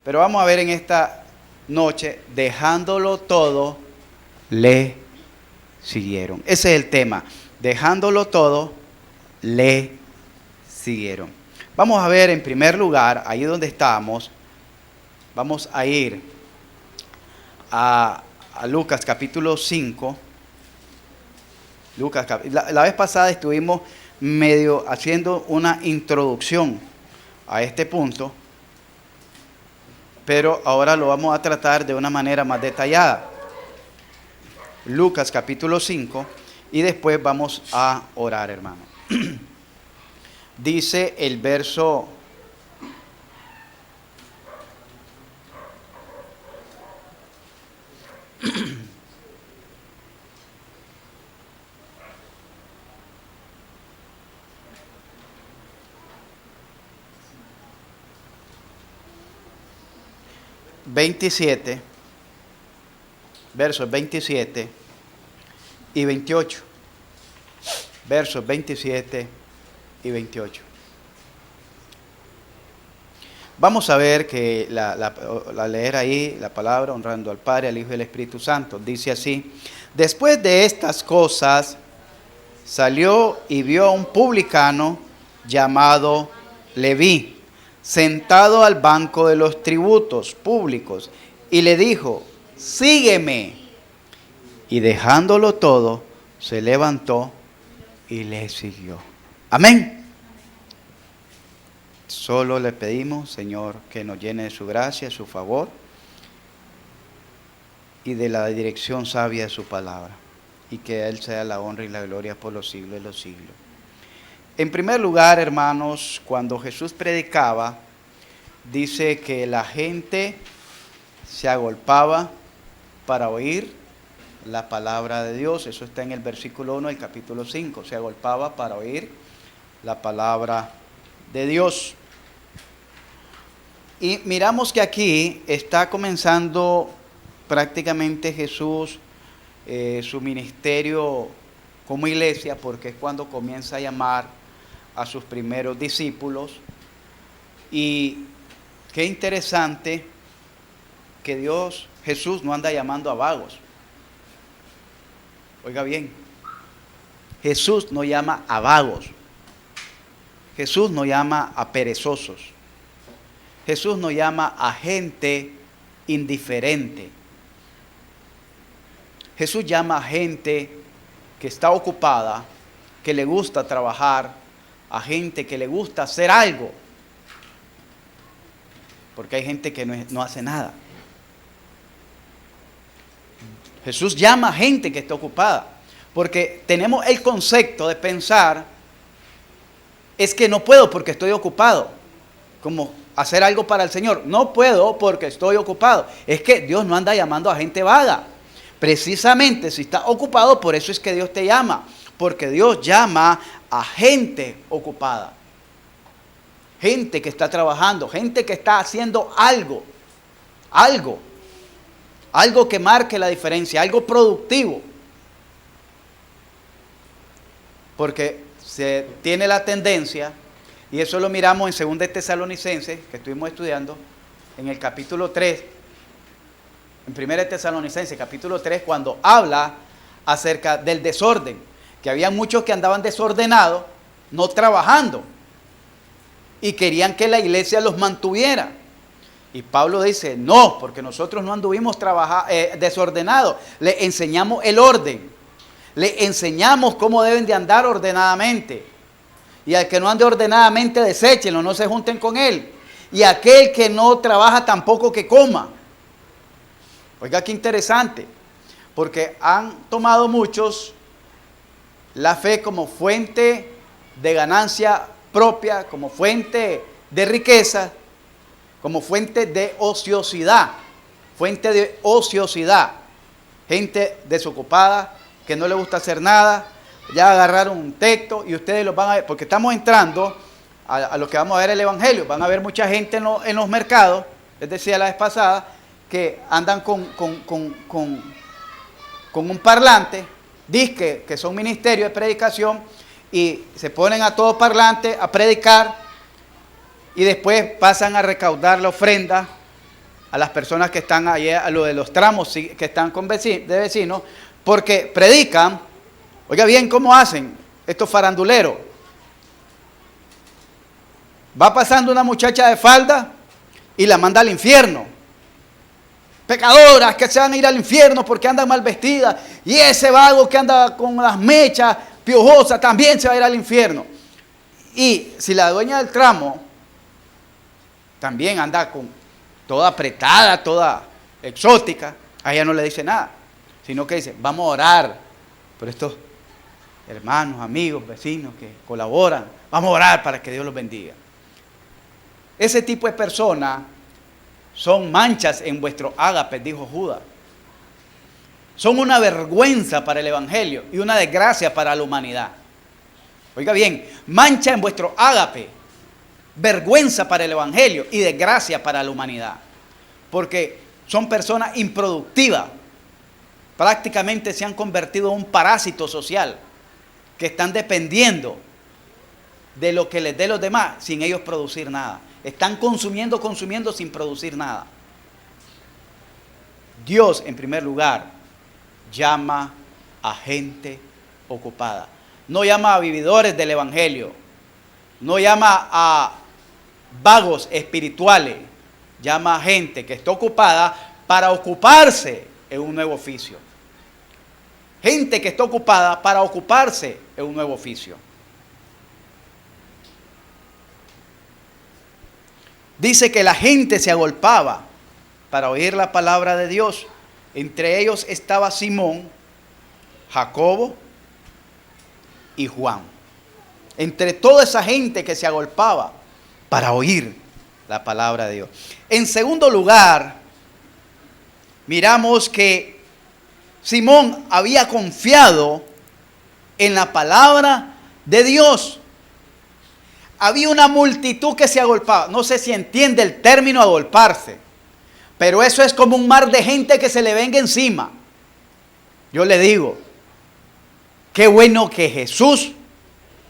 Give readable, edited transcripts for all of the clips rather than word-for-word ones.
Pero vamos a ver en esta noche, dejándolo todo, le siguieron. Ese es el tema, dejándolo todo, le siguieron. Vamos a ver en primer lugar, ahí donde estábamos, vamos a ir a Lucas capítulo 5. La vez pasada estuvimos medio haciendo una introducción a este punto, pero ahora lo vamos a tratar de una manera más detallada. Lucas capítulo 5 y después vamos a orar, hermano. Dice el verso 27, versos 27 y 28. Versos 27 y 28. Vamos a ver que la leer ahí la palabra, honrando al Padre, al Hijo y al Espíritu Santo. Dice así: después de estas cosas, salió y vio a un publicano llamado Leví, sentado al banco de los tributos públicos, y le dijo: sígueme. Y dejándolo todo, se levantó y le siguió. Amén. Solo le pedimos, Señor, que nos llene de su gracia, de su favor y de la dirección sabia de su palabra, y que a Él sea la honra y la gloria por los siglos de los siglos. En primer lugar, hermanos, cuando Jesús predicaba, dice que la gente se agolpaba para oír la palabra de Dios. Eso está en el versículo 1 del capítulo 5. Se agolpaba para oír la palabra de Dios. Y miramos que aquí está comenzando prácticamente Jesús su ministerio como iglesia, porque es cuando comienza a llamar a sus primeros discípulos. Y qué interesante que Jesús no anda llamando a vagos. Oiga bien, Jesús no llama a vagos. Jesús no llama a perezosos. Jesús no llama a gente indiferente. Jesús llama a gente que está ocupada, que le gusta trabajar, a gente que le gusta hacer algo. Porque hay gente que no hace nada. Jesús llama a gente que está ocupada, porque tenemos el concepto de pensar, es que no puedo porque estoy ocupado, como hacer algo para el Señor. No puedo porque estoy ocupado. Es que Dios no anda llamando a gente vaga. Precisamente si está ocupado, por eso es que Dios te llama, porque Dios llama a gente ocupada. Gente que está trabajando, gente que está haciendo algo que marque la diferencia, algo productivo. Porque se tiene la tendencia, y eso lo miramos en 2 Tesalonicenses, que estuvimos estudiando, en el capítulo 3, en 1 Tesalonicenses, capítulo 3, cuando habla acerca del desorden, que había muchos que andaban desordenados, no trabajando, y querían que la iglesia los mantuviera. Y Pablo dice: no, porque nosotros no anduvimos desordenados, le enseñamos el orden, le enseñamos cómo deben de andar ordenadamente. Y al que no ande ordenadamente, deséchenlo, no se junten con él. Y aquel que no trabaja tampoco que coma. Oiga, qué interesante, porque han tomado muchos la fe como fuente de ganancia propia, como fuente de riqueza, como fuente de ociosidad, gente desocupada, que no le gusta hacer nada, ya agarraron un texto y ustedes los van a ver, porque estamos entrando a lo que vamos a ver el Evangelio. Van a ver mucha gente en los mercados, les decía la vez pasada, que andan con un parlante, dizque que son ministerios de predicación, y se ponen a todo parlante a predicar, y después pasan a recaudar la ofrenda a las personas que están allí, a lo de los tramos que están de vecinos, porque predican. Oiga bien cómo hacen estos faranduleros. Va pasando una muchacha de falda y la manda al infierno. Pecadoras que se van a ir al infierno porque andan mal vestidas. Y ese vago que anda con las mechas piojosas también se va a ir al infierno. Y si la dueña del tramo también anda con toda apretada, toda exótica, a ella no le dice nada, sino que dice, vamos a orar por estos hermanos, amigos, vecinos que colaboran. Vamos a orar para que Dios los bendiga. Ese tipo de personas son manchas en vuestro ágape, dijo Judas. Son una vergüenza para el evangelio y una desgracia para la humanidad. Oiga bien, mancha en vuestro ágape, vergüenza para el evangelio y desgracia para la humanidad. Porque son personas improductivas. Prácticamente se han convertido en un parásito social que están dependiendo de lo que les dé los demás sin ellos producir nada. Están consumiendo sin producir nada. Dios, en primer lugar, llama a gente ocupada. No llama a vividores del evangelio. No llama a vagos espirituales. Llama a gente que está ocupada para ocuparse en un nuevo oficio. Gente que está ocupada para ocuparse en un nuevo oficio. Dice que la gente se agolpaba para oír la palabra de Dios. Entre ellos estaba Simón, Jacobo y Juan. Entre toda esa gente que se agolpaba para oír la palabra de Dios. En segundo lugar, miramos que Simón había confiado en la palabra de Dios. Había una multitud que se agolpaba. No sé si entiende el término agolparse, pero eso es como un mar de gente que se le venga encima. Yo le digo, qué bueno que Jesús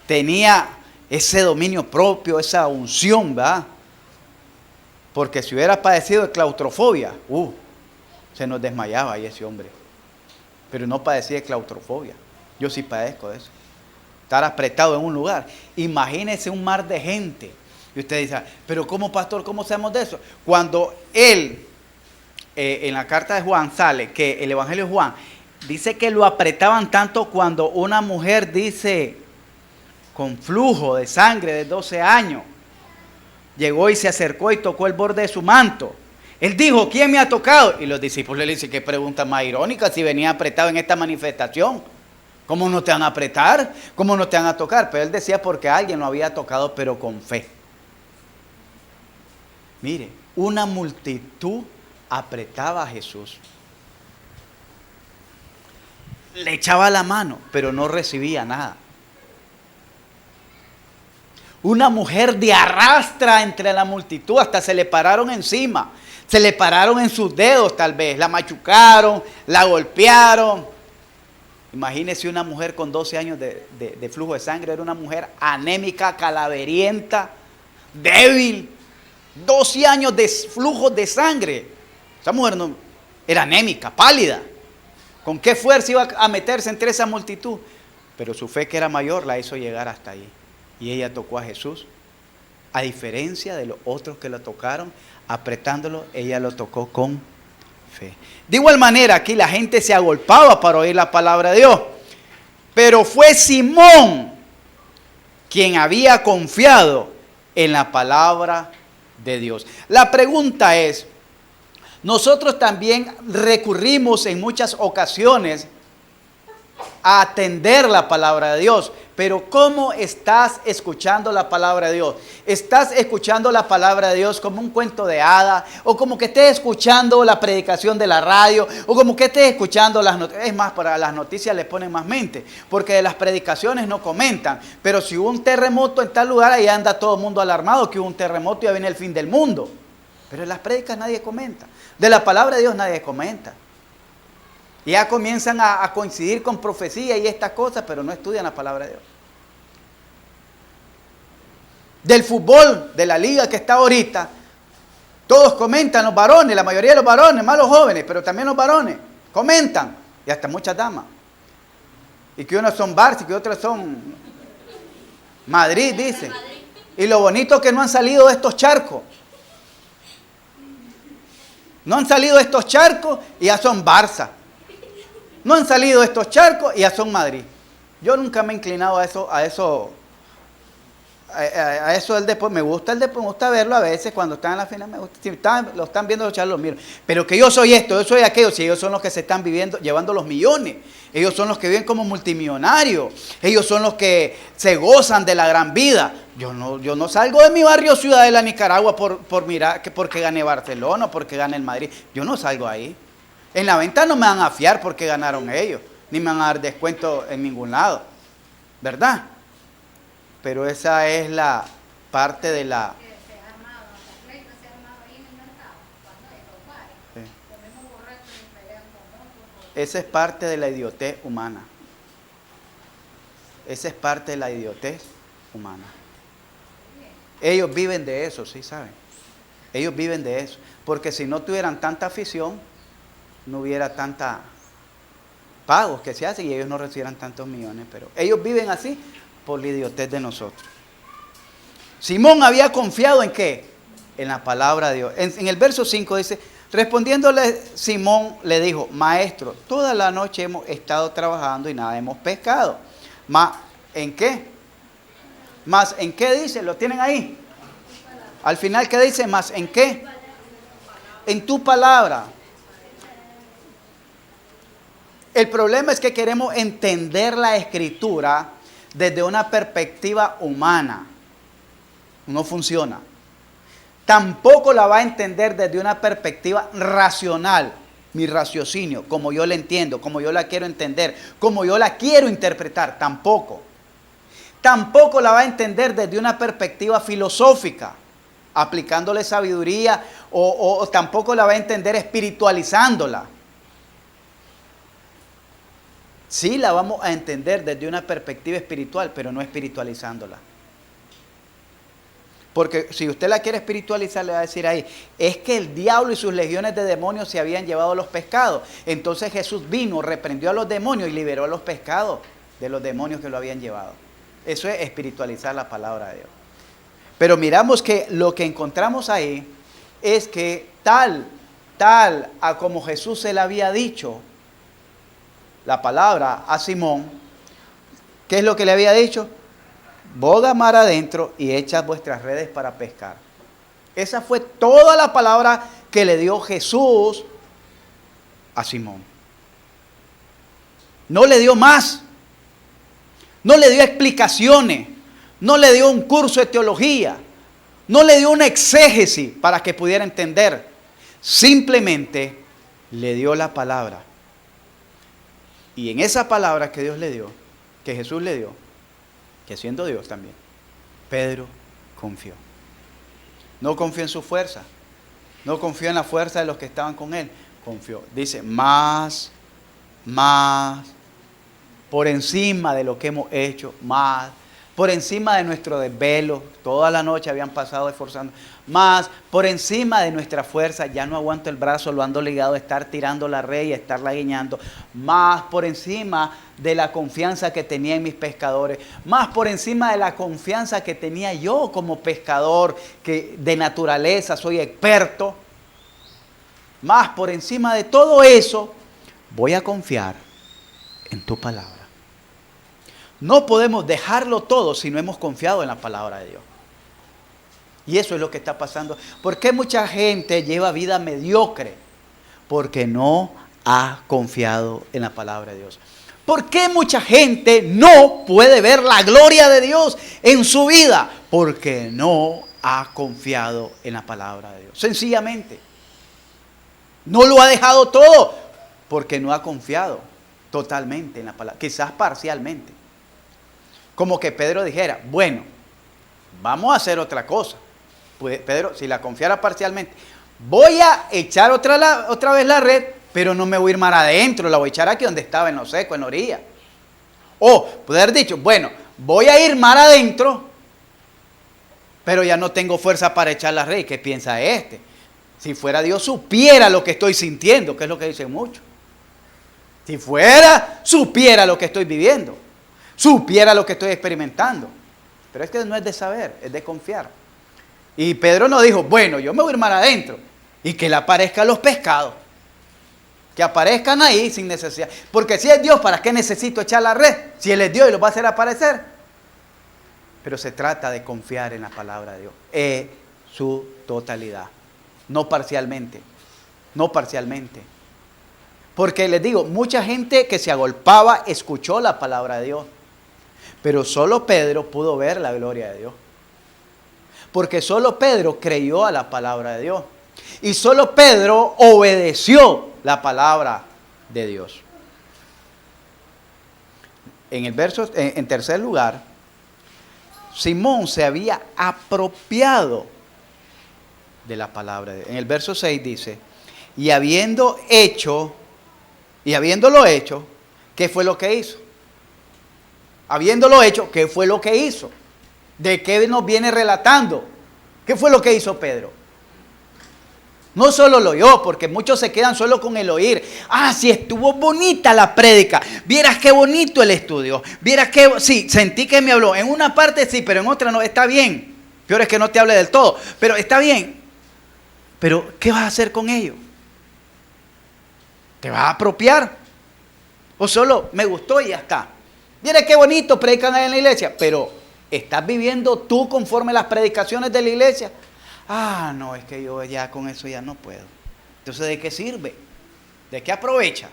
tenía ese dominio propio, esa unción, ¿verdad? Porque si hubiera padecido de claustrofobia, se nos desmayaba ahí ese hombre. Pero no padecía de claustrofobia. Yo sí padezco de eso. Estar apretado en un lugar. Imagínese un mar de gente. Y usted dice, pero ¿cómo, pastor? ¿Cómo sabemos de eso? Cuando él, en la carta de Juan sale, que el evangelio de Juan, dice que lo apretaban tanto cuando una mujer dice, con flujo de sangre de 12 años, llegó y se acercó y tocó el borde de su manto. Él dijo, ¿quién me ha tocado? Y los discípulos le dicen, qué pregunta más irónica, si venía apretado en esta manifestación. ¿Cómo no te van a apretar? ¿Cómo no te van a tocar? Pero él decía porque alguien lo había tocado, pero con fe. Mire, una multitud apretaba a Jesús. Le echaba la mano, pero no recibía nada. Una mujer de arrastra entre la multitud, hasta se le pararon encima. Se le pararon en sus dedos tal vez, la machucaron, la golpearon. Imagínese una mujer con 12 años de flujo de sangre, era una mujer anémica, calaverienta, débil. 12 años de flujo de sangre. Esa mujer no, era anémica, pálida. ¿Con qué fuerza iba a meterse entre esa multitud? Pero su fe, que era mayor, la hizo llegar hasta ahí. Y ella tocó a Jesús. A diferencia de los otros que lo tocaron, apretándolo, ella lo tocó con fe. De igual manera, aquí la gente se agolpaba para oír la palabra de Dios. Pero fue Simón quien había confiado en la palabra de Dios. La pregunta es, nosotros también recurrimos en muchas ocasiones a atender la palabra de Dios. Pero ¿cómo estás escuchando la palabra de Dios? ¿Estás escuchando la palabra de Dios como un cuento de hadas? ¿O como que estés escuchando la predicación de la radio? ¿O como que estés escuchando las noticias? Es más, para las noticias le ponen más mente, porque de las predicaciones no comentan. Pero si hubo un terremoto en tal lugar, ahí anda todo el mundo alarmado que hubo un terremoto y ya viene el fin del mundo. Pero en las prédicas nadie comenta. De la palabra de Dios nadie comenta. Y ya comienzan a coincidir con profecía y estas cosas, pero no estudian la palabra de Dios. Del fútbol, de la liga que está ahorita, todos comentan, los varones, la mayoría de los varones, más los jóvenes, pero también los varones, comentan, y hasta muchas damas. Y que unos son Barça y que otros son Madrid, dice. Y lo bonito es que no han salido de estos charcos. No han salido de estos charcos y ya son Barça. No han salido de estos charcos y ya son Madrid. Yo nunca me he inclinado a eso del deporte. Me gusta el deporte, me gusta verlo a veces cuando están en la final. Me gusta, si lo están viendo los charlos, los miro. Pero que yo soy esto, yo soy aquello. Si ellos son los que se están llevando los millones. Ellos son los que viven como multimillonarios. Ellos son los que se gozan de la gran vida. Yo no salgo de mi barrio Ciudadela, Nicaragua, por mirar porque gane Barcelona o porque gane el Madrid. Yo no salgo ahí. En la venta no me van a fiar porque ganaron ellos, ni me van a dar descuento en ningún lado, ¿verdad? Pero esa es la parte de la... Esa es parte de la idiotez humana. Esa es parte de la idiotez humana. Ellos viven de eso, sí saben. Ellos viven de eso. Porque si no tuvieran tanta afición, no hubiera tanta pagos que se hacen y ellos no recibieran tantos millones. Pero ellos viven así por la idiotez de nosotros. Simón había confiado ¿en qué? En la palabra de Dios. En el verso 5 dice, respondiéndole Simón le dijo, maestro, toda la noche hemos estado trabajando y nada hemos pescado. ¿En qué? ¿Más en qué dice? ¿Lo tienen ahí? Al final, ¿qué dice? ¿Más en qué? En tu palabra. El problema es que queremos entender la Escritura desde una perspectiva humana. No funciona. Tampoco la va a entender desde una perspectiva racional. Mi raciocinio, como yo la entiendo, como yo la quiero entender, como yo la quiero interpretar. Tampoco. Tampoco la va a entender desde una perspectiva filosófica, aplicándole sabiduría, o tampoco la va a entender espiritualizándola. Sí la vamos a entender desde una perspectiva espiritual, pero no espiritualizándola. Porque si usted la quiere espiritualizar, le va a decir ahí, es que el diablo y sus legiones de demonios se habían llevado los pescados. Entonces Jesús vino, reprendió a los demonios y liberó a los pescados de los demonios que lo habían llevado. Eso es espiritualizar la palabra de Dios. Pero miramos que lo que encontramos ahí es que tal a como Jesús se le había dicho la palabra a Simón, ¿qué es lo que le había dicho? Boga mar adentro y echad vuestras redes para pescar. Esa fue toda la palabra que le dio Jesús a Simón. No le dio más. No le dio explicaciones. No le dio un curso de teología. No le dio una exégesis para que pudiera entender. Simplemente le dio la palabra. Y en esa palabra que Dios le dio, que Jesús le dio, que siendo Dios también, Pedro confió. No confió en su fuerza, no confió en la fuerza de los que estaban con él, confió. Dice, más, por encima de lo que hemos hecho, más, por encima de nuestro desvelo, toda la noche habían pasado esforzando, más, por encima de nuestra fuerza, ya no aguanto el brazo, lo ando ligado a estar tirando la red y a estarla guiñando, más por encima de la confianza que tenía en mis pescadores, más por encima de la confianza que tenía yo como pescador, que de naturaleza soy experto, más por encima de todo eso, voy a confiar en tu palabra. No podemos dejarlo todo si no hemos confiado en la palabra de Dios. Y eso es lo que está pasando. ¿Por qué mucha gente lleva vida mediocre? Porque no ha confiado en la palabra de Dios. ¿Por qué mucha gente no puede ver la gloria de Dios en su vida? Porque no ha confiado en la palabra de Dios. Sencillamente. No lo ha dejado todo porque no ha confiado totalmente en la palabra. Quizás parcialmente. Como que Pedro dijera, bueno, vamos a hacer otra cosa. Pues Pedro, si la confiara parcialmente, voy a echar otra vez la red, pero no me voy a ir mar adentro, la voy a echar aquí donde estaba, en lo seco, en la orilla. O puede haber dicho, bueno, voy a ir mar adentro, pero ya no tengo fuerza para echar la red. ¿Qué piensa este? Si fuera Dios, supiera lo que estoy sintiendo, que es lo que dicen muchos. Si fuera, supiera lo que estoy viviendo, supiera lo que estoy experimentando. Pero es que no es de saber, es de confiar. Y Pedro no dijo, bueno, yo me voy a ir mar adentro y que le aparezcan los pescados. Que aparezcan ahí sin necesidad. Porque si es Dios, ¿para qué necesito echar la red? Si Él es Dios y los va a hacer aparecer. Pero se trata de confiar en la palabra de Dios, en su totalidad, no parcialmente, no parcialmente. Porque les digo, mucha gente que se agolpaba escuchó la palabra de Dios, pero solo Pedro pudo ver la gloria de Dios. Porque solo Pedro creyó a la palabra de Dios. Y solo Pedro obedeció la palabra de Dios. En tercer lugar, Simón se había apropiado de la palabra de Dios. En el verso 6 dice, y habiéndolo hecho, ¿qué fue lo que hizo? Habiéndolo hecho, ¿qué fue lo que hizo? ¿De qué nos viene relatando? ¿Qué fue lo que hizo Pedro? No solo lo oyó, porque muchos se quedan solo con el oír. Ah, sí, estuvo bonita la prédica. Vieras qué bonito el estudio. Vieras que, sí, sentí que me habló. En una parte sí, pero en otra no. Está bien. Peor es que no te hable del todo. Pero está bien. Pero, ¿qué vas a hacer con ello? ¿Te vas a apropiar? O solo me gustó y ya está. Vieras qué bonito predican ahí en la iglesia. Pero, ¿estás viviendo tú conforme las predicaciones de la iglesia? Ah, no, es que yo ya con eso ya no puedo. Entonces, ¿de qué sirve? ¿De qué aprovecha?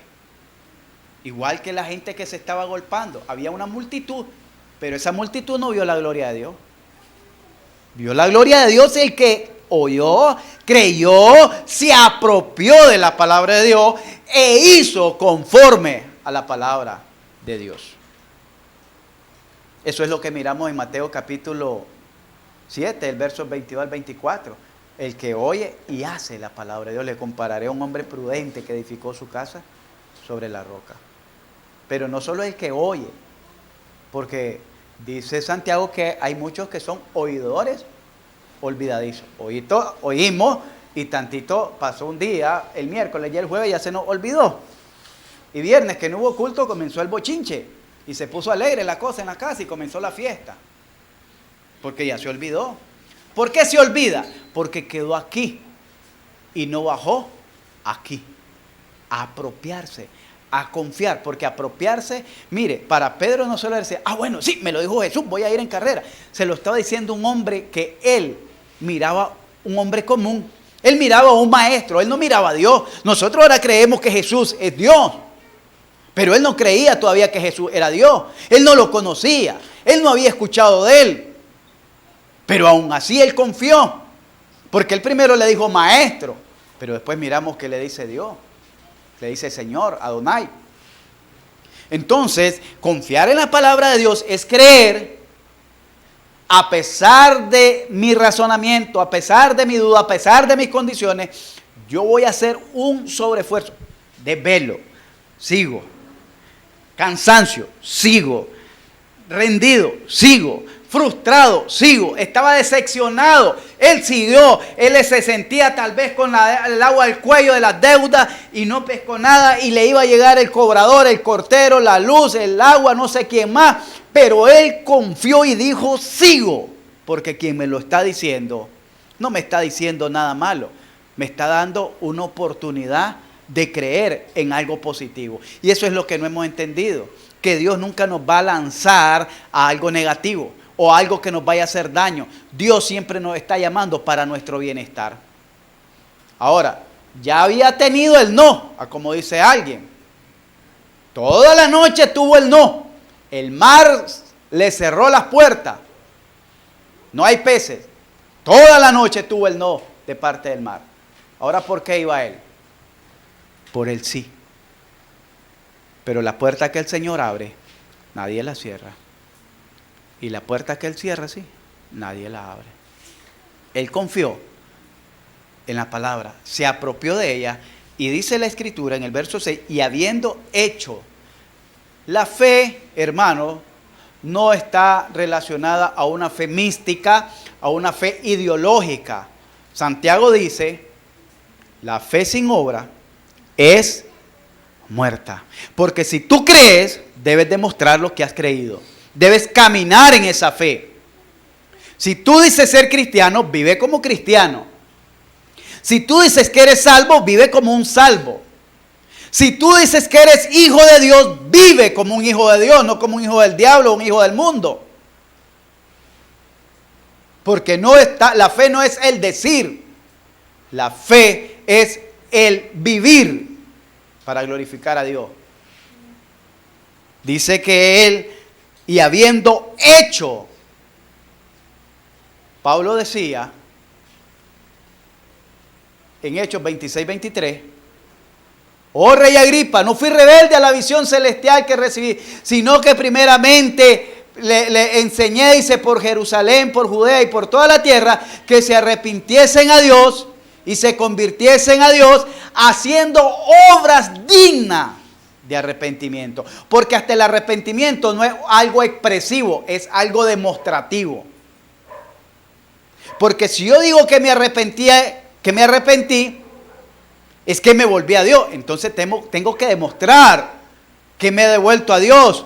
Igual que la gente que se estaba agolpando. Había una multitud, pero esa multitud no vio la gloria de Dios. Vio la gloria de Dios el que oyó, creyó, se apropió de la palabra de Dios e hizo conforme a la palabra de Dios. Eso es lo que miramos en Mateo capítulo 7, el verso 22 al 24. El que oye y hace la palabra de Dios. Le compararé a un hombre prudente que edificó su casa sobre la roca. Pero no solo el que oye, porque dice Santiago que hay muchos que son oidores olvidadizos. Oímos y tantito pasó un día, el miércoles y el jueves ya se nos olvidó. Y viernes que no hubo culto comenzó el bochinche y se puso alegre la cosa en la casa y comenzó la fiesta. Porque ya se olvidó. ¿Por qué se olvida? Porque quedó aquí y no bajó aquí. A apropiarse, a confiar. Porque apropiarse, mire, para Pedro no solo decía, ah, bueno, sí, me lo dijo Jesús, voy a ir en carrera. Se lo estaba diciendo un hombre que él miraba, un hombre común. Él miraba a un maestro, él no miraba a Dios. Nosotros ahora creemos que Jesús es Dios. Pero él no creía todavía que Jesús era Dios. Él no lo conocía. Él no había escuchado de él. Pero aún así él confió, porque él primero le dijo maestro, pero después miramos que le dice Dios, le dice Señor, Adonai. Entonces, confiar en la palabra de Dios es creer, a pesar de mi razonamiento, a pesar de mi duda, a pesar de mis condiciones, yo voy a hacer un sobreesfuerzo, desvelo, sigo, cansancio, sigo, rendido, sigo, frustrado, sigo, estaba decepcionado, él siguió, él se sentía tal vez con el agua al cuello de las deudas y no pescó nada y le iba a llegar el cobrador, el cortero, la luz, el agua, no sé quién más, pero él confió y dijo, sigo, porque quien me lo está diciendo, no me está diciendo nada malo, me está dando una oportunidad de creer en algo positivo. Y eso es lo que no hemos entendido, que Dios nunca nos va a lanzar a algo negativo o algo que nos vaya a hacer daño. Dios siempre nos está llamando para nuestro bienestar. Ahora, ya había tenido el no, como dice alguien. Toda la noche tuvo el no. El mar le cerró las puertas. No hay peces. Toda la noche tuvo el no de parte del mar. Ahora, ¿por qué iba él? Por el sí. Pero la puerta que el Señor abre, nadie la cierra. Y la puerta que él cierra, sí, nadie la abre. Él confió en la palabra, se apropió de ella y dice la Escritura en el verso 6, y habiendo hecho, la fe, hermano, no está relacionada a una fe mística, a una fe ideológica. Santiago dice La fe sin obra es muerta. Porque si tú crees, debes demostrar lo que has creído. Debes caminar en esa fe. Si tú dices ser cristiano, vive como cristiano. Si tú dices que eres salvo, vive como un salvo. Si tú dices que eres hijo de Dios, vive como un hijo de Dios, no como un hijo del diablo o un hijo del mundo. Porque la fe no es el decir, la fe es el vivir para glorificar a Dios. Dice que él, y habiendo hecho, Pablo decía en Hechos 26-23, oh rey Agripa, no fui rebelde a la visión celestial que recibí, sino que primeramente le enseñé, dice, por Jerusalén, por Judea y por toda la tierra, que se arrepintiesen a Dios y se convirtiesen a Dios, haciendo obras dignas de arrepentimiento. Porque hasta el arrepentimiento no es algo expresivo, es algo demostrativo. Porque si yo digo que me arrepentí, es que me volví a Dios. Entonces tengo que demostrar que me he devuelto a Dios.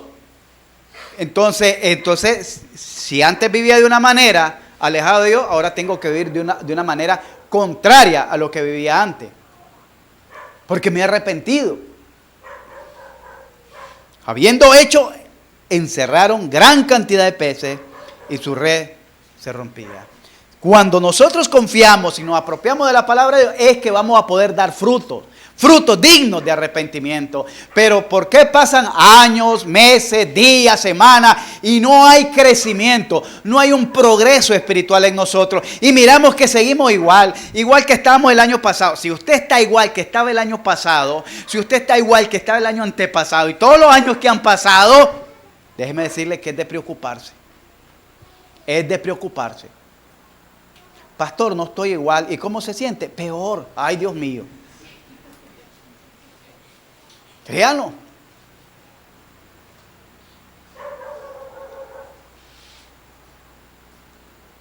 Entonces, si antes vivía de una manera alejado de Dios, ahora tengo que vivir de una manera contraria a lo que vivía antes. Porque me he arrepentido. Habiendo hecho, encerraron gran cantidad de peces y su red se rompía. Cuando nosotros confiamos y nos apropiamos de la palabra de Dios, es que vamos a poder dar frutos dignos de arrepentimiento. Pero ¿por qué pasan años, meses, días, semanas y no hay crecimiento? No hay un progreso espiritual en nosotros. Y miramos que seguimos igual que estábamos el año pasado. Si usted está igual que estaba el año pasado, si usted está igual que estaba el año antepasado y todos los años que han pasado, déjeme decirle que es de preocuparse. Es de preocuparse. Pastor, no estoy igual. ¿Y cómo se siente? Peor. Ay, Dios mío. Créanlo.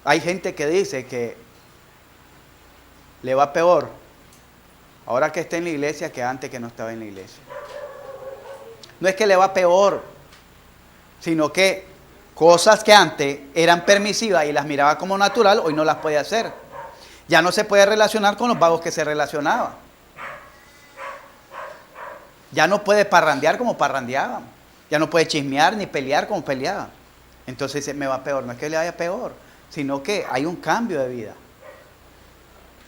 Hay gente que dice que le va peor ahora que está en la iglesia que antes que no estaba en la iglesia. No es que le va peor, sino que cosas que antes eran permisivas y las miraba como natural, hoy no las puede hacer. Ya no se puede relacionar con los vagos que se relacionaba. Ya no puede parrandear como parrandeaban. Ya no puede chismear ni pelear como peleaban. Entonces dice, me va peor. No es que le vaya peor, sino que hay un cambio de vida.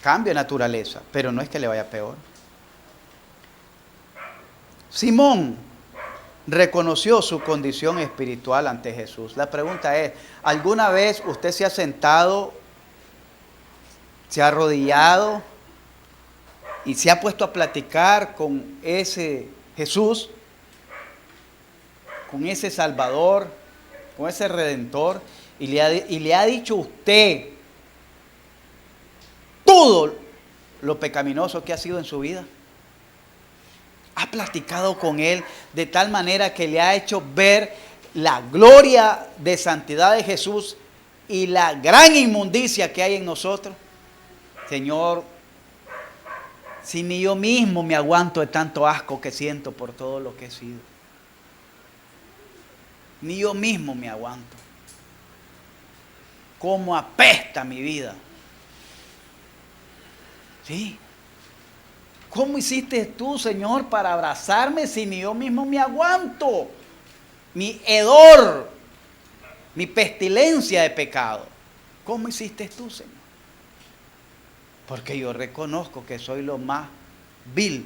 Cambio de naturaleza, pero no es que le vaya peor. Simón reconoció su condición espiritual ante Jesús. La pregunta es, ¿alguna vez usted se ha sentado, se ha arrodillado y se ha puesto a platicar con ese Jesús, con ese Salvador, con ese Redentor, y le ha dicho a usted todo lo pecaminoso que ha sido en su vida? Ha platicado con Él de tal manera que le ha hecho ver la gloria de santidad de Jesús y la gran inmundicia que hay en nosotros. Señor, si ni yo mismo me aguanto de tanto asco que siento por todo lo que he sido. Ni yo mismo me aguanto. Cómo apesta mi vida. ¿Sí? ¿Cómo hiciste tú, Señor, para abrazarme si ni yo mismo me aguanto? Mi hedor, mi pestilencia de pecado. ¿Cómo hiciste tú, Señor? Porque yo reconozco que soy lo más vil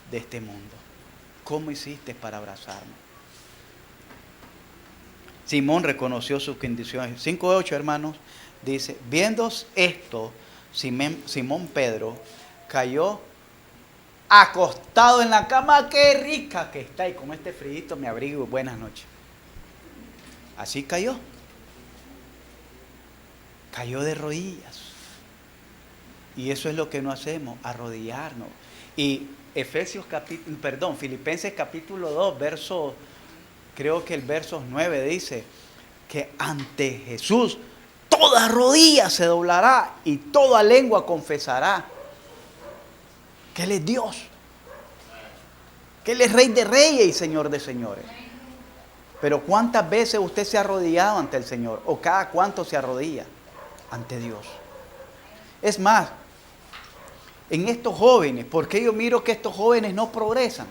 de este mundo. ¿Cómo hiciste para abrazarme? Simón reconoció sus condiciones. 5:8, hermanos, dice, viendo esto, Simón Pedro cayó acostado en la cama. ¡Qué rica que está! Y con este frío me abrigo. Buenas noches. Así cayó. Cayó de rodillas. Y eso es lo que no hacemos, arrodillarnos. Y Filipenses capítulo 2, creo que el verso 9 dice que ante Jesús toda rodilla se doblará y toda lengua confesará que Él es Dios, que Él es Rey de Reyes y Señor de Señores. Pero ¿cuántas veces usted se ha arrodillado ante el Señor? ¿O cada cuánto se arrodilla ante Dios? Es más, en estos jóvenes, ¿por qué yo miro que estos jóvenes no progresan?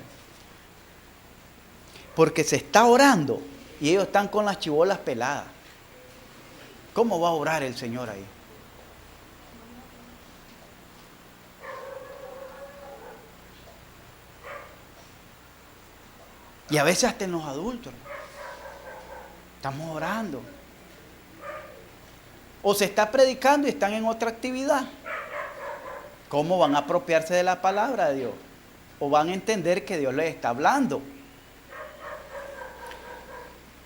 Porque se está orando y ellos están con las chibolas peladas. ¿Cómo va a orar el Señor ahí? Y a veces hasta en los adultos. Estamos orando. O se está predicando y están en otra actividad. ¿Cómo van a apropiarse de la palabra de Dios? ¿O van a entender que Dios les está hablando?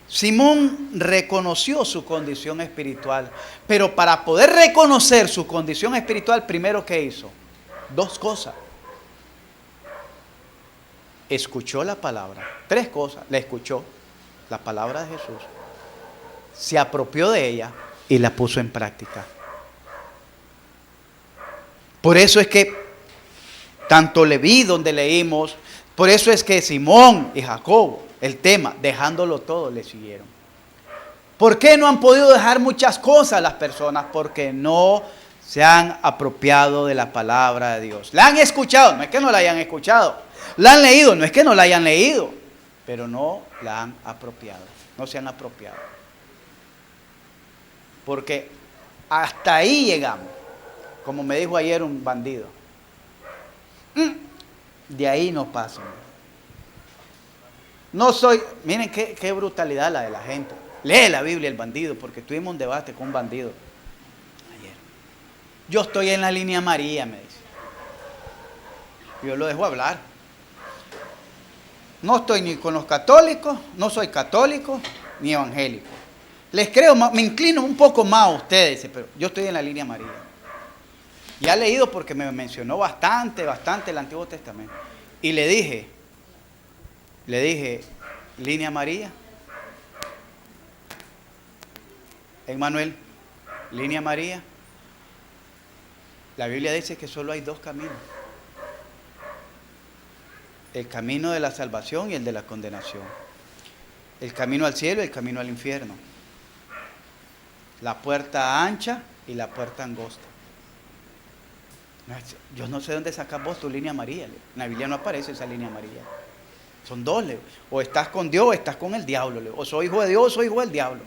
Simón reconoció su condición espiritual, pero para poder reconocer su condición espiritual, primero, ¿qué hizo? Dos cosas. Escuchó la palabra. Tres cosas. La escuchó, la palabra de Jesús. Se apropió de ella y la puso en práctica. Por eso es que tanto Leví, donde leímos, por eso es que Simón y Jacobo, el tema, dejándolo todo, le siguieron. ¿Por qué no han podido dejar muchas cosas las personas? Porque no se han apropiado de la palabra de Dios. La han escuchado, no es que no la hayan escuchado. La han leído, no es que no la hayan leído, pero no la han apropiado, no se han apropiado. Porque hasta ahí llegamos, como me dijo ayer un bandido. De ahí no pasan. No soy, miren qué brutalidad la de la gente. Lee la Biblia el bandido, porque tuvimos un debate con un bandido ayer. Yo estoy en la línea María, me dice. Yo lo dejo hablar. No estoy ni con los católicos, no soy católico ni evangélico. Les creo, me inclino un poco más a ustedes, pero yo estoy en la línea María. Y ha leído porque me mencionó bastante el Antiguo Testamento. Y le dije, línea María. Emmanuel, línea María. La Biblia dice que solo hay dos caminos. El camino de la salvación y el de la condenación. El camino al cielo y el camino al infierno. La puerta ancha y la puerta angosta. Yo no sé dónde sacas vos tu línea María. En la Biblia no aparece esa línea María. Son dos, Leo. O estás con Dios o estás con el diablo, Leo. O soy hijo de Dios o soy hijo del diablo.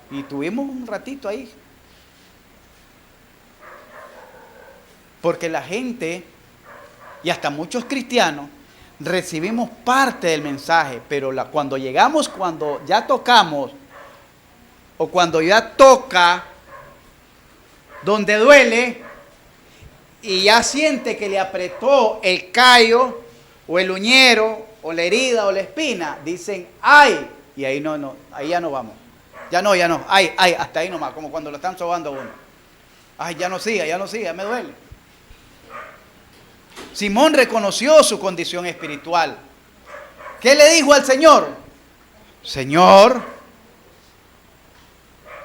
Y tuvimos un ratito ahí. Porque la gente, y hasta muchos cristianos, recibimos parte del mensaje, pero cuando llegamos, cuando ya tocamos, o cuando ya toca, donde duele, y ya siente que le apretó el callo, o el uñero, o la herida, o la espina, dicen, ¡ay! Y ahí no, ahí ya no vamos. Ya no, ¡ay! Hasta ahí nomás, como cuando lo están sobando a uno. ¡Ay, ya no siga, ya me duele! Simón reconoció su condición espiritual. ¿Qué le dijo al Señor? Señor,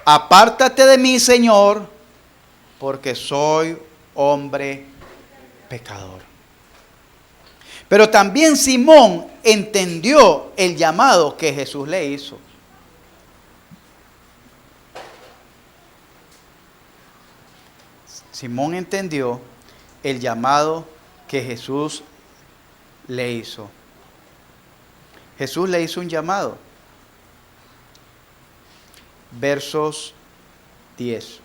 apártate de mí, Señor, porque soy hombre pecador. Pero también Simón entendió el llamado que Jesús le hizo. Simón entendió el llamado que Jesús le hizo. Jesús le hizo un llamado. Versos 10.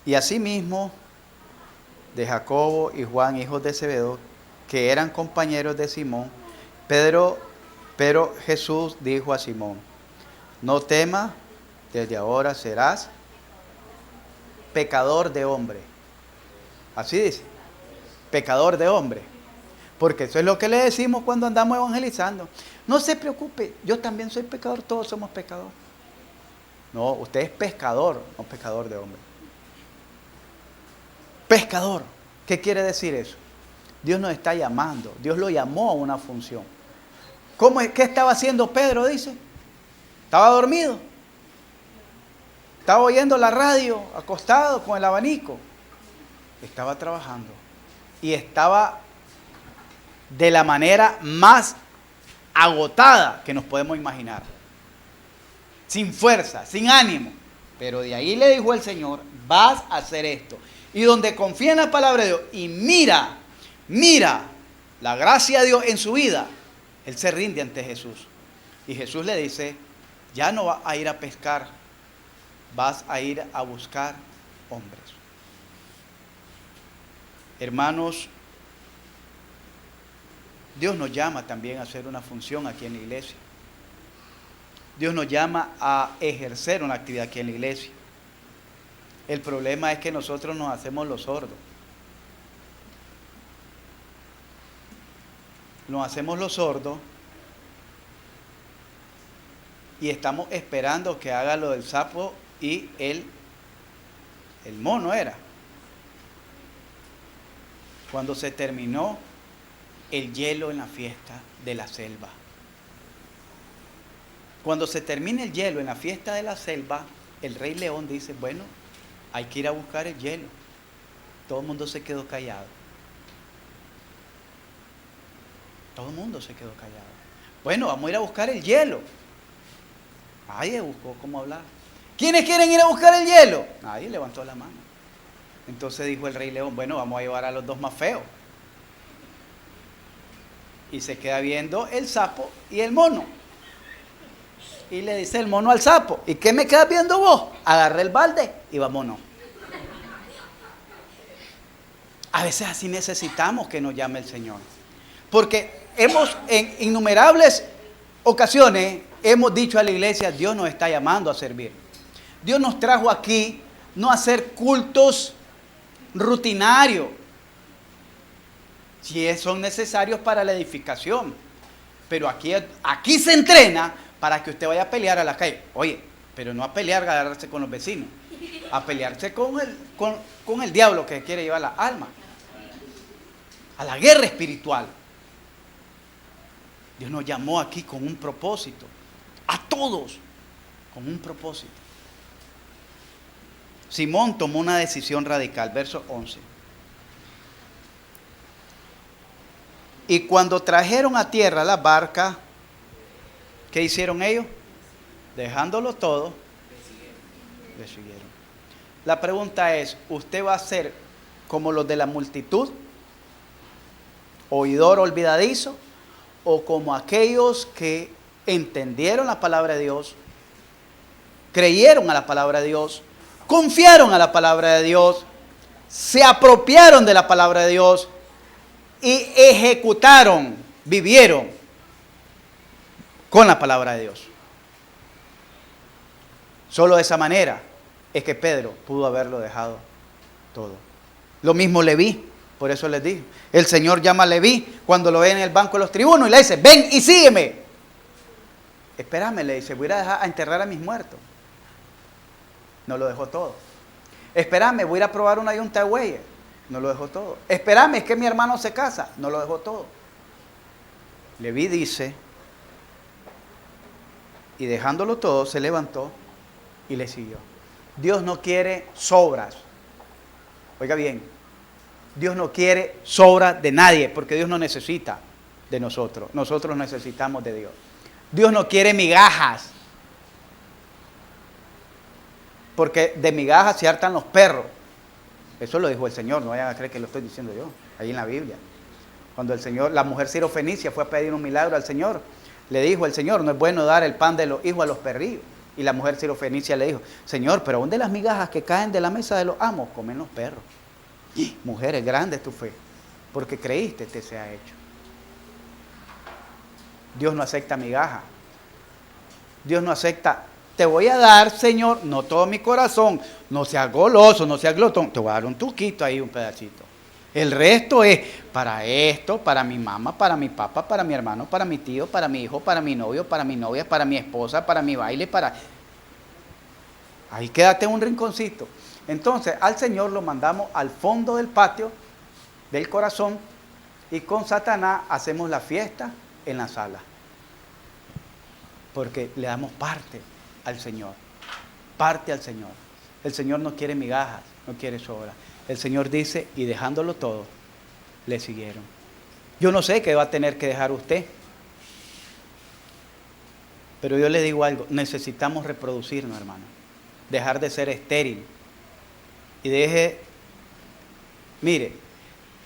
Y asimismo de Jacobo y Juan, hijos de Zebedeo, que eran compañeros de Simón, pero Jesús dijo a Simón, no temas, desde ahora serás pecador de hombre. Así dice, pecador de hombre. Porque eso es lo que le decimos cuando andamos evangelizando. No se preocupe, yo también soy pecador, todos somos pecadores. No, usted es pescador, no pecador de hombre. Pescador, ¿qué quiere decir eso? Dios nos está llamando, Dios lo llamó a una función. ¿Qué estaba haciendo Pedro, dice? Estaba dormido. Estaba oyendo la radio, acostado con el abanico. estaba trabajando y estaba de la manera más agotada que nos podemos imaginar, sin fuerza, sin ánimo, pero de ahí le dijo el Señor, vas a hacer esto, y donde confía en la palabra de Dios y mira la gracia de Dios en su vida, él se rinde ante Jesús, y Jesús le dice, ya no vas a ir a pescar, vas a ir a buscar hombres. Hermanos, Dios nos llama también a hacer una función aquí en la iglesia. Dios nos llama a ejercer una actividad aquí en la iglesia. El problema es que nosotros nos hacemos los sordos. Nos hacemos los sordos y estamos esperando que haga lo del sapo y el mono era. Cuando se terminó el hielo en la fiesta de la selva. Cuando se termina el hielo en la fiesta de la selva, el Rey León dice, bueno, hay que ir a buscar el hielo. Todo el mundo se quedó callado. Todo el mundo se quedó callado. Bueno, vamos a ir a buscar el hielo. Nadie buscó cómo hablar. ¿Quiénes quieren ir a buscar el hielo? Nadie levantó la mano. Entonces dijo el Rey León, bueno, vamos a llevar a los dos más feos. Y se queda viendo el sapo y el mono. Y le dice el mono al sapo, ¿y qué me quedas viendo vos? Agarré el balde y vámonos. A veces así necesitamos que nos llame el Señor. Porque en innumerables ocasiones hemos dicho a la iglesia, Dios nos está llamando a servir. Dios nos trajo aquí no a hacer cultos rutinarios, si son necesarios para la edificación. Pero aquí se entrena para que usted vaya a pelear a la calle. Oye, pero no a pelear, a agarrarse con los vecinos, a pelearse con el diablo que quiere llevar la alma, a la guerra espiritual. Dios nos llamó aquí con un propósito, a todos, con un propósito. Simón tomó una decisión radical, verso 11. Y cuando trajeron a tierra la barca, ¿qué hicieron ellos? Dejándolo todo, le siguieron. La pregunta es, ¿usted va a ser como los de la multitud, oidor olvidadizo, o como aquellos que entendieron la palabra de Dios, creyeron a la palabra de Dios, confiaron a la palabra de Dios, se apropiaron de la palabra de Dios y ejecutaron, vivieron con la palabra de Dios? Solo de esa manera es que Pedro pudo haberlo dejado todo. Lo mismo Leví, por eso les digo, el Señor llama a Leví cuando lo ve en el banco de los tribunos y le dice, ven y sígueme. Espérame, le dice, voy a ir a enterrar a mis muertos. No lo dejó todo. Espérame, voy a ir a probar una yunta de bueyes. No lo dejó todo. Espérame, es que mi hermano se casa. No lo dejó todo. Leví dice, y dejándolo todo, se levantó y le siguió. Dios no quiere sobras. Oiga bien, Dios no quiere sobras de nadie, porque Dios no necesita de nosotros. Nosotros necesitamos de Dios. Dios no quiere migajas, porque de migajas se hartan los perros. Eso lo dijo el Señor, no vayan a creer que lo estoy diciendo yo, ahí en la Biblia. Cuando el Señor, la mujer sirofenicia fue a pedir un milagro al Señor, le dijo el Señor, no es bueno dar el pan de los hijos a los perrillos. Y la mujer sirofenicia le dijo, Señor, pero ¿dónde las migajas que caen de la mesa de los amos comen los perros? Mujer, es grande tu fe, porque creíste, te sea hecho. Dios no acepta migajas. Dios no acepta, te voy a dar, Señor, no todo mi corazón, no seas goloso, no seas glotón, te voy a dar un tuquito ahí, un pedacito. El resto es para esto, para mi mamá, para mi papá, para mi hermano, para mi tío, para mi hijo, para mi novio, para mi novia, para mi esposa, para mi baile, para... Ahí quédate en un rinconcito. Entonces al Señor lo mandamos al fondo del patio, del corazón, y con Satanás hacemos la fiesta en la sala. Porque le damos parte al Señor. Parte al Señor. El Señor no quiere migajas, no quiere sobra. El Señor dice, y dejándolo todo, le siguieron. Yo no sé qué va a tener que dejar usted, pero yo le digo algo, necesitamos reproducirnos, hermano. Dejar de ser estéril. Y mire,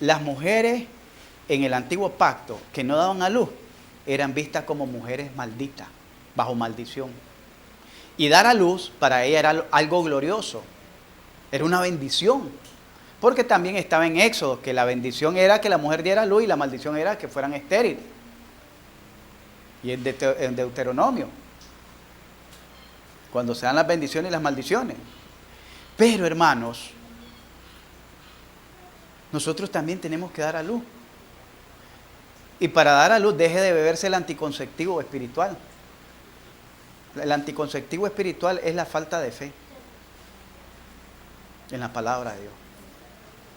las mujeres en el antiguo pacto que no daban a luz, eran vistas como mujeres malditas, bajo maldición. Y dar a luz para ella era algo glorioso, era una bendición. Porque también estaba en Éxodo, que la bendición era que la mujer diera luz y la maldición era que fueran estériles. Y en Deuteronomio, cuando se dan las bendiciones y las maldiciones. Pero hermanos, nosotros también tenemos que dar a luz. Y para dar a luz, deje de beberse el anticonceptivo espiritual. El anticonceptivo espiritual es la falta de fe en la palabra de Dios.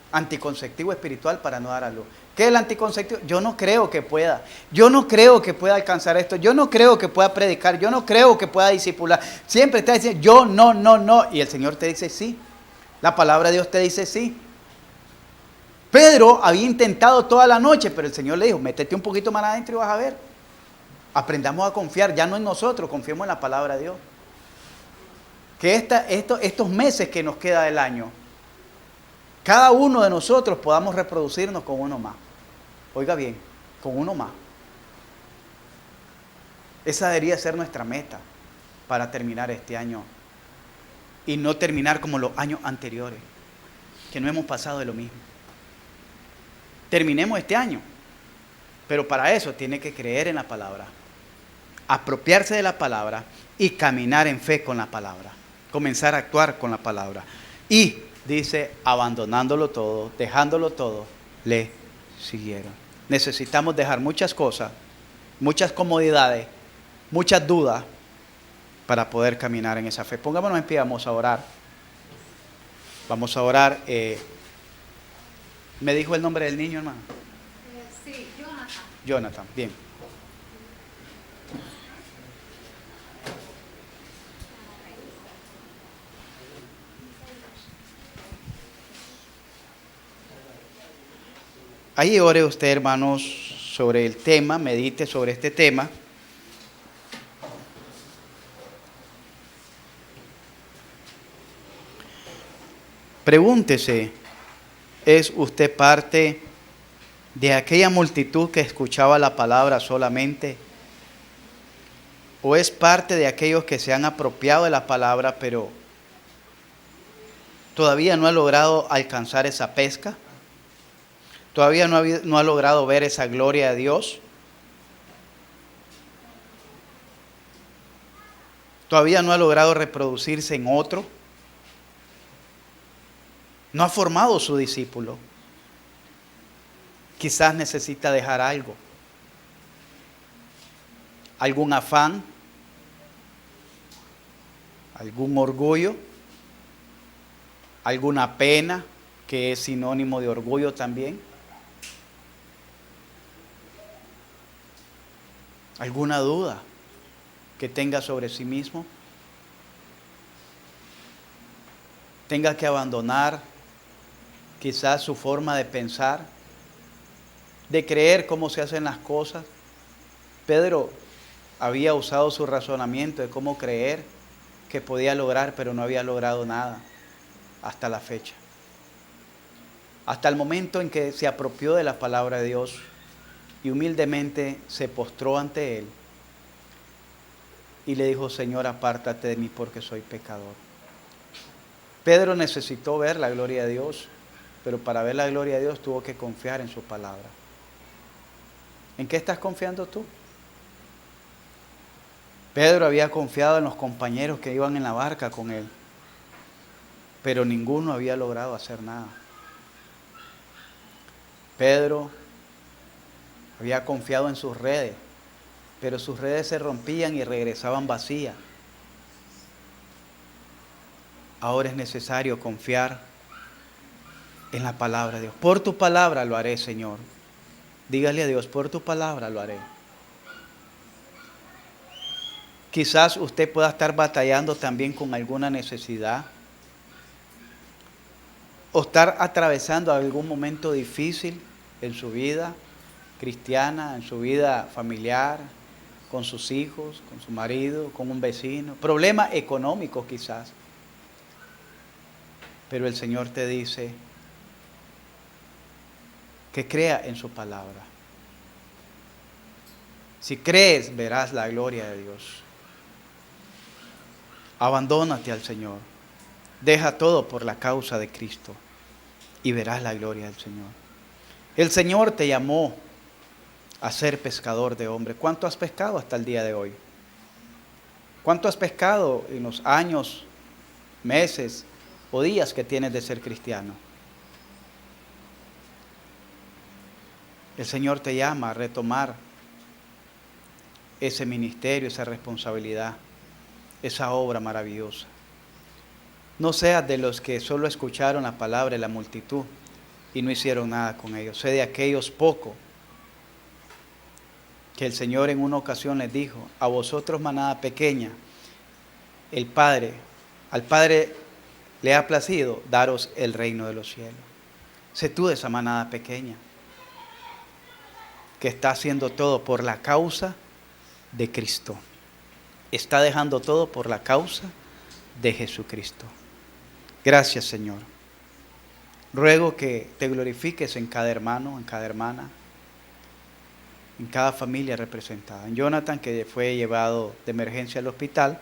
Anticonceptivo espiritual para no dar a luz. ¿Qué es el anticonceptivo? Yo no creo que pueda. Yo no creo que pueda alcanzar esto. Yo no creo que pueda predicar. Yo no creo que pueda discipular. Siempre está diciendo yo no. Y el Señor te dice sí. La palabra de Dios te dice sí. Pedro había intentado toda la noche, pero el Señor le dijo, métete un poquito más adentro y vas a ver. Aprendamos a confiar, ya no en nosotros, confiemos en la palabra de Dios. Que estos meses que nos queda del año, cada uno de nosotros podamos reproducirnos con uno más. Oiga bien, con uno más. Esa debería ser nuestra meta para terminar este año. Y no terminar como los años anteriores, que no hemos pasado de lo mismo. Terminemos este año, pero para eso tiene que creer en la palabra, apropiarse de la palabra y caminar en fe con la palabra, comenzar a actuar con la palabra. Y dice, abandonándolo todo, dejándolo todo, le siguieron. Necesitamos dejar muchas cosas, muchas comodidades, muchas dudas para poder caminar en esa fe. Pongámonos en pie, vamos a orar. Vamos a orar. ¿Me dijo el nombre del niño, hermano? Sí, Jonathan. Jonathan, bien. Ahí ore usted, hermanos, sobre el tema, medite sobre este tema. Pregúntese, ¿es usted parte de aquella multitud que escuchaba la palabra solamente? ¿O es parte de aquellos que se han apropiado de la palabra, pero todavía no ha logrado alcanzar esa pesca? ¿Todavía no ha logrado ver esa gloria de Dios? ¿Todavía no ha logrado reproducirse en otro? No ha formado su discípulo. Quizás necesita dejar algo. Algún afán, algún orgullo, alguna pena, que es sinónimo de orgullo también. ¿Alguna duda que tenga sobre sí mismo? Tenga que abandonar quizás su forma de pensar, de creer cómo se hacen las cosas. Pedro había usado su razonamiento de cómo creer que podía lograr, pero no había logrado nada hasta la fecha. Hasta el momento en que se apropió de la palabra de Dios y humildemente se postró ante Él y le dijo, Señor, apártate de mí porque soy pecador. Pedro necesitó ver la gloria de Dios, pero para ver la gloria de Dios tuvo que confiar en su palabra. ¿En qué estás confiando tú? Pedro había confiado en los compañeros que iban en la barca con él, pero ninguno había logrado hacer nada. Pedro había confiado en sus redes, pero sus redes se rompían y regresaban vacías. Ahora es necesario confiar en la palabra de Dios. Por tu palabra lo haré, Señor. Dígale a Dios, por tu palabra lo haré. Quizás usted pueda estar batallando también con alguna necesidad. o estar atravesando algún momento difícil en su vida cristiana, en su vida familiar, con sus hijos, con su marido, con un vecino, problemas económicos quizás. Pero el Señor te dice que crea en su palabra. Si crees, verás la gloria de Dios. Abandónate al Señor. Deja todo por la causa de Cristo y verás la gloria del Señor. El Señor te llamó a ser pescador de hombres. ¿Cuánto has pescado hasta el día de hoy? ¿Cuánto has pescado en los años, meses o días que tienes de ser cristiano? El Señor te llama a retomar ese ministerio, esa responsabilidad, esa obra maravillosa. No seas de los que solo escucharon la palabra de la multitud y no hicieron nada con ellos. Sé de aquellos pocos que el Señor en una ocasión les dijo: a vosotros, manada pequeña, al Padre le ha placido daros el reino de los cielos. Sé tú de esa manada pequeña que está haciendo todo por la causa de Cristo. Está dejando todo por la causa de Jesucristo. Gracias, Señor. Ruego que te glorifiques en cada hermano, en cada hermana, en cada familia representada. En Jonathan, que fue llevado de emergencia al hospital,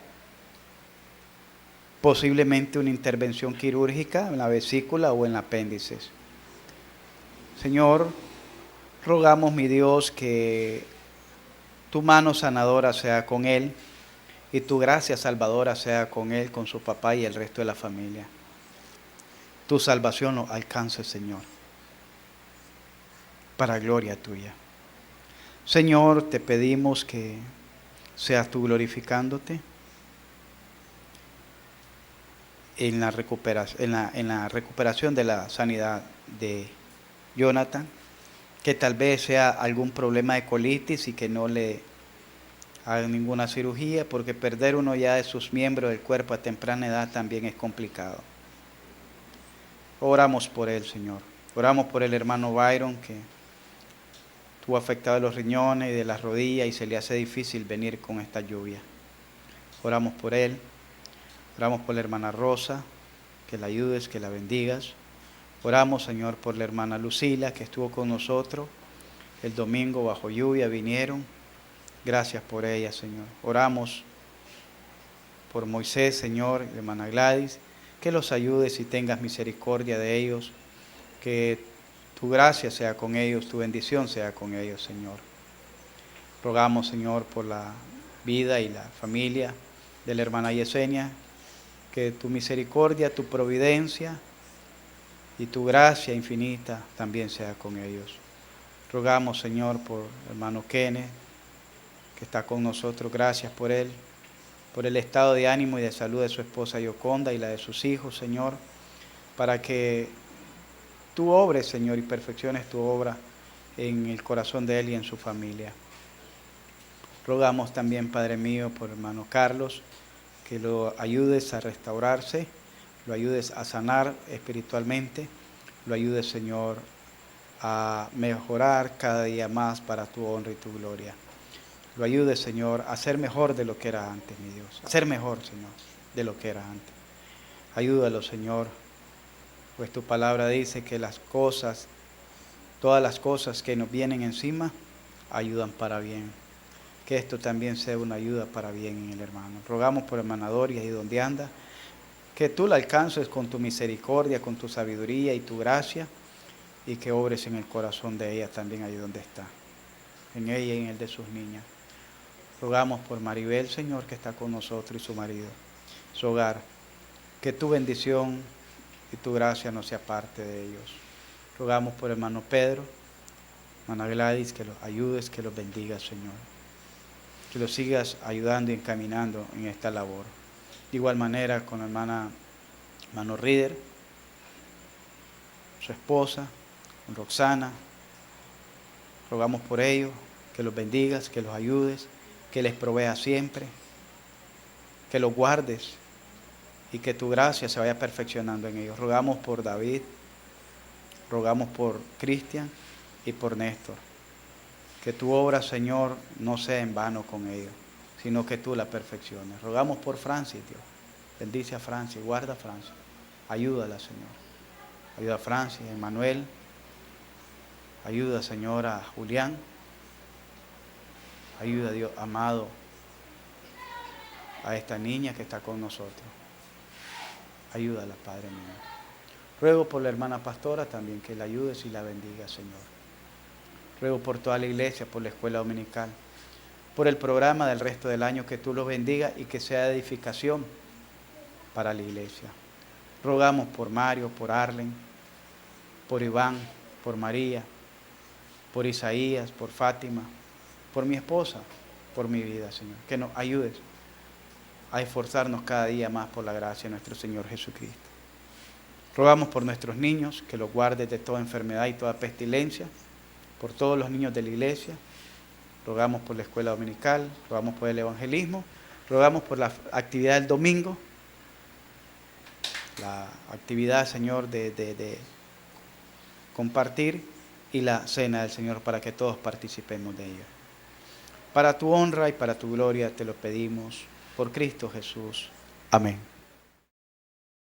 posiblemente una intervención quirúrgica en la vesícula o en el apéndice. Señor, rogamos, mi Dios, que tu mano sanadora sea con él y tu gracia salvadora sea con él, con su papá y el resto de la familia. Tu salvación lo alcance, Señor, para gloria tuya. Señor, te pedimos que seas tú glorificándote en la recuperación de la sanidad de Jonathan, que tal vez sea algún problema de colitis y que no le hagan ninguna cirugía, porque perder uno ya de sus miembros del cuerpo a temprana edad también es complicado. Oramos por él, Señor. Oramos por el hermano Byron, que estuvo afectado de los riñones y de las rodillas y se le hace difícil venir con esta lluvia. Oramos por él. Oramos por la hermana Rosa, que la ayudes, que la bendigas. Oramos, Señor, por la hermana Lucila, que estuvo con nosotros el domingo bajo lluvia, vinieron. Gracias por ella, Señor. Oramos por Moisés, Señor, y hermana Gladys, que los ayudes y tengas misericordia de ellos, que tu gracia sea con ellos, tu bendición sea con ellos, Señor. Rogamos, Señor, por la vida y la familia de la hermana Yesenia, que tu misericordia, tu providencia y tu gracia infinita también sea con ellos. Rogamos, Señor, por el hermano Kenneth, que está con nosotros. Gracias por él, por el estado de ánimo y de salud de su esposa Yoconda y la de sus hijos, Señor, para que tú obres, Señor, y perfecciones tu obra en el corazón de él y en su familia. Rogamos también, Padre mío, por el hermano Carlos, que lo ayudes a restaurarse, lo ayudes a sanar espiritualmente, lo ayudes, Señor, a mejorar cada día más para tu honra y tu gloria. Lo ayudes, Señor, a ser mejor de lo que era antes, mi Dios. A ser mejor, Señor, de lo que era antes. Ayúdalo, Señor, pues tu palabra dice que las cosas, todas las cosas que nos vienen encima, ayudan para bien. Que esto también sea una ayuda para bien en el hermano. Rogamos por hermana Doria y donde anda, que tú la alcances con tu misericordia, con tu sabiduría y tu gracia, y que obres en el corazón de ella también ahí donde está, en ella y en el de sus niñas. Rogamos por Maribel, Señor, que está con nosotros y su marido, su hogar, que tu bendición y tu gracia no sea parte de ellos. Rogamos por hermano Pedro, hermana Gladys, que los ayudes, que los bendigas, Señor. Que los sigas ayudando y encaminando en esta labor. De igual manera con la hermano Rieder, su esposa, con Roxana. Rogamos por ellos, que los bendigas, que los ayudes, que les proveas siempre, que los guardes y que tu gracia se vaya perfeccionando en ellos. Rogamos por David, Rogamos por Cristian y por Néstor. Que tu obra, Señor, no sea en vano con ellos, sino que tú la perfecciones. Rogamos por Francis, Dios. Bendice a Francis, guarda a Francis. Ayúdala, Señor. Ayuda a Francis, a Emanuel. Ayuda, Señor, a Julián. Ayuda, Dios amado, a esta niña que está con nosotros. Ayúdala, Padre mío. Ruego por la hermana pastora también, que la ayudes y la bendiga, Señor. Ruego por toda la iglesia, por la escuela dominical, por el programa del resto del año, que tú los bendigas y que sea de edificación para la iglesia. Rogamos por Mario, por Arlen, por Iván, por María, por Isaías, por Fátima, por mi esposa, por mi vida, Señor. Que nos ayudes a esforzarnos cada día más por la gracia de nuestro Señor Jesucristo. Rogamos por nuestros niños, que los guardes de toda enfermedad y toda pestilencia, por todos los niños de la iglesia. Rogamos por la escuela dominical, rogamos por el evangelismo, rogamos por la actividad del domingo, la actividad, Señor, de compartir, y la cena del Señor, para que todos participemos de ella. Para tu honra y para tu gloria te lo pedimos, por Cristo Jesús. Amén.